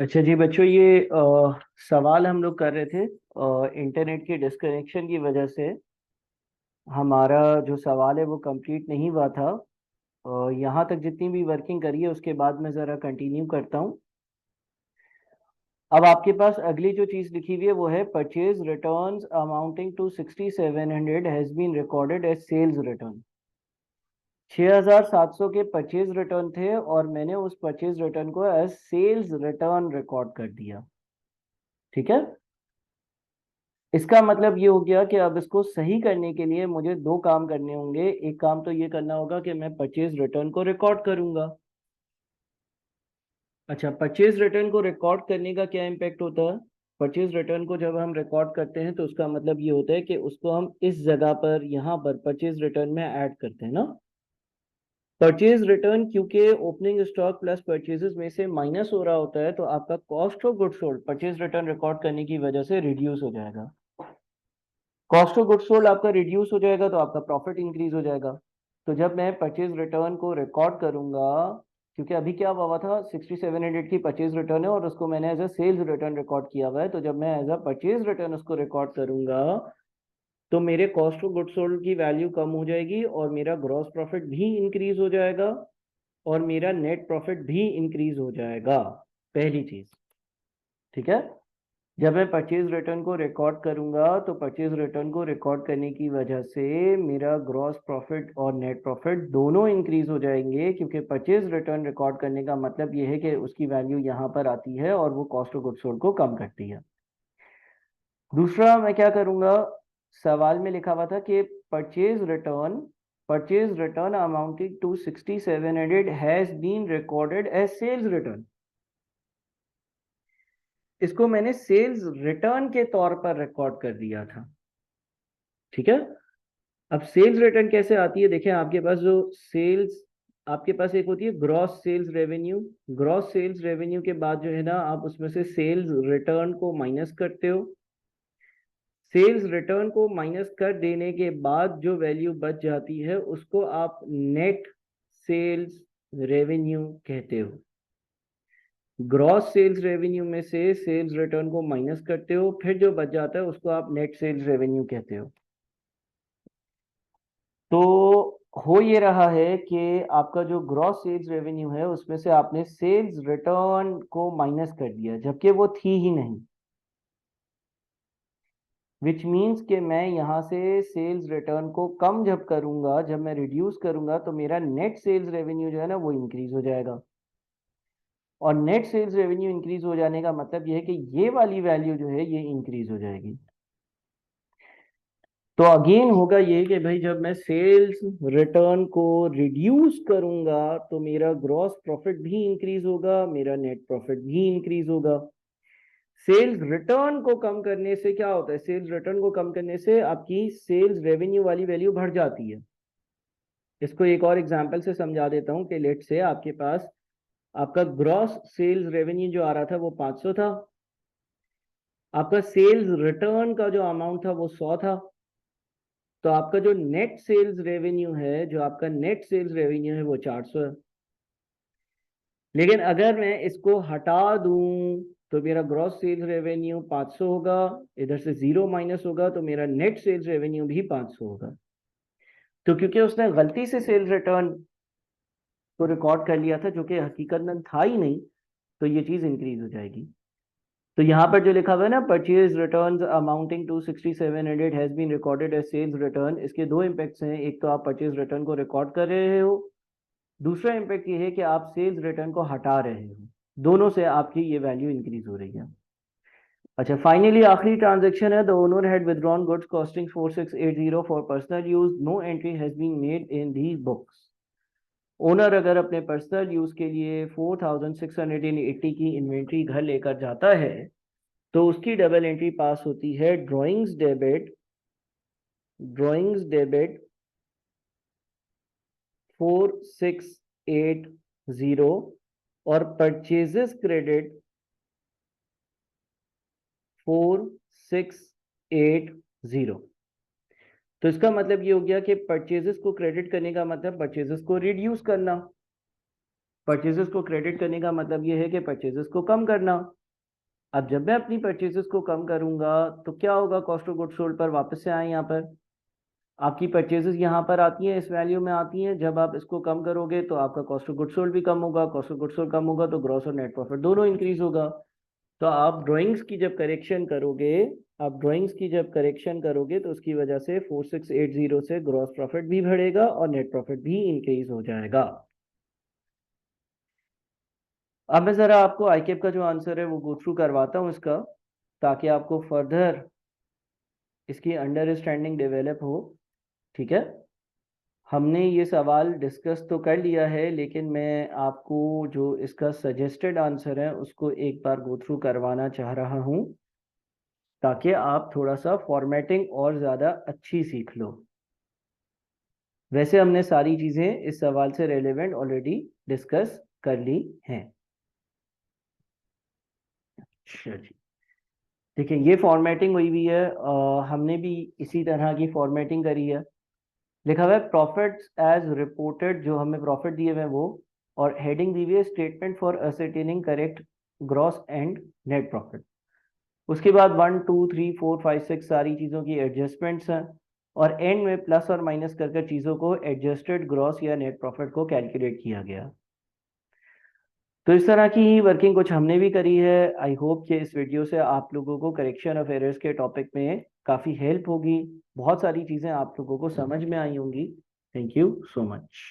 अच्छा जी बच्चों, ये सवाल हम लोग कर रहे थे। इंटरनेट के डिस्कनेक्शन की वजह से हमारा जो सवाल है वो कंप्लीट नहीं हुआ था। यहाँ तक जितनी भी वर्किंग करी है उसके बाद मैं ज़रा कंटिन्यू करता हूँ। अब आपके पास अगली जो चीज़ लिखी हुई है वो है purchase returns amounting to 6700 has been recorded as sales return. 6700 के परचेज रिटर्न थे और मैंने उस परचेज रिटर्न को एज सेल्स रिटर्न रिकॉर्ड कर दिया। ठीक है। इसका मतलब ये हो गया कि अब इसको सही करने के लिए मुझे दो काम करने होंगे। एक काम तो ये करना होगा कि मैं परचेज रिटर्न को रिकॉर्ड करूंगा। अच्छा, परचेज रिटर्न को रिकॉर्ड करने का क्या इम्पेक्ट होता है? परचेज रिटर्न को जब हम रिकॉर्ड करते हैं तो उसका मतलब ये होता है कि उसको हम इस जगह पर यहाँ पर परचेज रिटर्न में ऐड करते हैं ना। परचेज रिटर्न क्योंकि ओपनिंग स्टॉक प्लस परचेजेस में से माइनस हो रहा होता है तो आपका cost of goods sold purchase return record करने की वजह से रिड्यूस हो जाएगा। कॉस्ट ऑफ गुड्स सोल्ड आपका रिड्यूस हो जाएगा तो आपका प्रॉफिट इंक्रीज हो जाएगा। तो जब मैं परचेज रिटर्न को रिकॉर्ड करूंगा, क्योंकि अभी क्या हुआ था, 6700 की परचेज रिटर्न है और उसको मैंने as a sales return record किया हुआ है। तो जब मैं एज अ परचेज रिटर्न उसको रिकॉर्ड करूंगा तो मेरे कॉस्ट ऑफ गुड्स सोल्ड की वैल्यू कम हो जाएगी और मेरा ग्रॉस प्रॉफिट भी इंक्रीज हो जाएगा और मेरा नेट प्रॉफिट भी इंक्रीज हो जाएगा। पहली चीज। ठीक है। जब मैं परचेज रिटर्न को रिकॉर्ड करूंगा तो परचेज रिटर्न को रिकॉर्ड करने की वजह से मेरा ग्रॉस प्रॉफिट और नेट प्रॉफिट दोनों इंक्रीज हो जाएंगे, क्योंकि परचेज रिटर्न रिकॉर्ड करने का मतलब ये है कि उसकी वैल्यू यहाँ पर आती है और वो कॉस्ट ऑफ गुड्स सोल्ड को कम करती है। दूसरा मैं क्या करूंगा, सवाल में लिखा हुआ था कि purchase return amounting to 6700 has been recorded as sales return. इसको मैंने सेल्स रिटर्न के तौर पर रिकॉर्ड कर दिया था। ठीक है। अब सेल्स रिटर्न कैसे आती है, देखें आपके पास जो सेल्स, आपके पास एक होती है gross sales revenue. Gross sales revenue के बाद जो है ना, आप उसमें से सेल्स रिटर्न को माइनस करते हो। सेल्स रिटर्न को माइनस कर देने के बाद जो वैल्यू बच जाती है उसको आप नेट सेल्स रेवेन्यू कहते हो। ग्रॉस सेल्स रेवेन्यू में से सेल्स रिटर्न को माइनस करते हो, फिर जो बच जाता है उसको आप नेट सेल्स रेवेन्यू कहते हो। तो हो ये रहा है कि आपका जो ग्रॉस सेल्स रेवेन्यू है उसमें से आपने सेल्स रिटर्न को माइनस कर दिया जबकि वो थी ही नहीं। विच मीन्स कि मैं यहाँ से सेल्स रिटर्न को कम जब करूंगा, जब मैं रिड्यूस करूंगा तो मेरा नेट सेल्स रेवेन्यू जो है ना वो इंक्रीज हो जाएगा। और नेट सेल्स रेवेन्यू इंक्रीज हो जाने का मतलब ये है कि ये वाली वैल्यू जो है ये इंक्रीज हो जाएगी। तो अगेन होगा ये कि भाई जब मैं सेल्स रिटर्न को रिड्यूस करूंगा तो मेरा ग्रॉस प्रॉफिट भी इंक्रीज होगा, मेरा नेट प्रॉफिट भी इंक्रीज होगा। सेल्स रिटर्न को कम करने से क्या होता है, सेल्स रिटर्न को कम करने से आपकी सेल्स रेवेन्यू वाली वैल्यू बढ़ जाती है। इसको एक और एग्जांपल से समझा देता हूं कि लेट से आपके पास आपका ग्रॉस सेल्स रेवेन्यू जो आ रहा था वो 500 था। आपका सेल्स रिटर्न का जो अमाउंट था वो 100 था। तो आपका जो नेट सेल्स रेवेन्यू है, जो आपका नेट सेल्स रेवेन्यू है वो 400 है। लेकिन अगर मैं इसको हटा दूं तो मेरा ग्रॉस सेल्स रेवेन्यू 500 होगा, इधर से जीरो माइनस होगा तो मेरा नेट सेल्स रेवेन्यू भी 500 होगा। तो क्योंकि उसने गलती से सेल्स रिटर्न को रिकॉर्ड कर लिया था जो कि हकीकत में था ही नहीं, तो ये चीज इंक्रीज हो जाएगी। तो यहाँ पर जो लिखा हुआ है ना, purchase returns amounting to 6700 has been recorded as sales return, इसके दो इम्पैक्ट्स हैं। एक तो आप परचेज रिटर्न को रिकॉर्ड कर रहे हो, दूसरा इम्पैक्ट ये है कि आप सेल्स रिटर्न को हटा रहे हो। दोनों से आपकी ये वैल्यू इंक्रीज हो रही है। अच्छा, फाइनली आखिरी ट्रांजेक्शन है, the owner had withdrawn goods costing 4680 for personal use, no entry has been made in these books. Owner अगर अपने पर्सनल यूज के लिए 4680 की इन्वेंट्री घर लेकर जाता है तो उसकी डबल एंट्री पास होती है, ड्रॉइंग्स डेबिट 4680 और परचेजेस क्रेडिट 4680। तो इसका मतलब ये हो गया कि परचेजेस को क्रेडिट करने का मतलब परचेजेस को रिड्यूस करना। परचेजेस को क्रेडिट करने का मतलब ये है कि परचेजेस को कम करना। अब जब मैं अपनी परचेजेस को कम करूंगा तो क्या होगा, कॉस्ट ऑफ गुड सोल्ड पर वापस से आए यहाँ पर, आपकी परचेजेस यहाँ पर आती हैं, इस वैल्यू में आती हैं। जब आप इसको कम करोगे तो आपका कॉस्ट ऑफ गुड सोल्ड भी कम होगा, कॉस्ट ऑफ गुड सोल्ड कम होगा तो ग्रॉस और नेट प्रॉफिट दोनों इंक्रीज होगा। तो आप ड्राइंग्स की जब करेक्शन करोगे, तो उसकी वजह से 4680 से ग्रॉस प्रॉफिट भी बढ़ेगा और नेट प्रॉफिट भी इंक्रीज हो जाएगा। अब मैं जरा आपको आईकेप का जो आंसर है वो गो थ्रू करवाता हूँ इसका, ताकि आपको फर्दर इसकी अंडरस्टैंडिंग डेवलप हो। ठीक है, हमने ये सवाल डिस्कस तो कर लिया है, लेकिन मैं आपको जो इसका सजेस्टेड आंसर है उसको एक बार गो थ्रू करवाना चाह रहा हूँ, ताकि आप थोड़ा सा फॉर्मेटिंग और ज़्यादा अच्छी सीख लो। वैसे हमने सारी चीज़ें इस सवाल से रेलेवेंट ऑलरेडी डिस्कस कर ली हैं। अच्छा जी, देखिए ये फॉर्मेटिंग हुई हुई है, हमने भी इसी तरह की फॉर्मेटिंग करी है। लिखा हुआ है प्रॉफिट्स एज रिपोर्टेड, जो हमें प्रॉफिट दिए हुए हैं वो, और हेडिंग दी हुई है statement for ascertaining correct gross and net profit. उसके बाद 1 2 3 4 5 6 सारी चीज़ों की एडजस्टमेंट्स हैं, और एंड में प्लस और माइनस कर कर चीज़ों को एडजस्टेड ग्रॉस या नेट प्रॉफिट को कैलकुलेट किया गया। तो इस तरह की ही वर्किंग कुछ हमने भी करी है। आई होप कि इस वीडियो से आप लोगों को करेक्शन ऑफ एरर्स के टॉपिक में काफ़ी हेल्प होगी, बहुत सारी चीज़ें आप लोगों को समझ में आई होंगी। Thank you so much.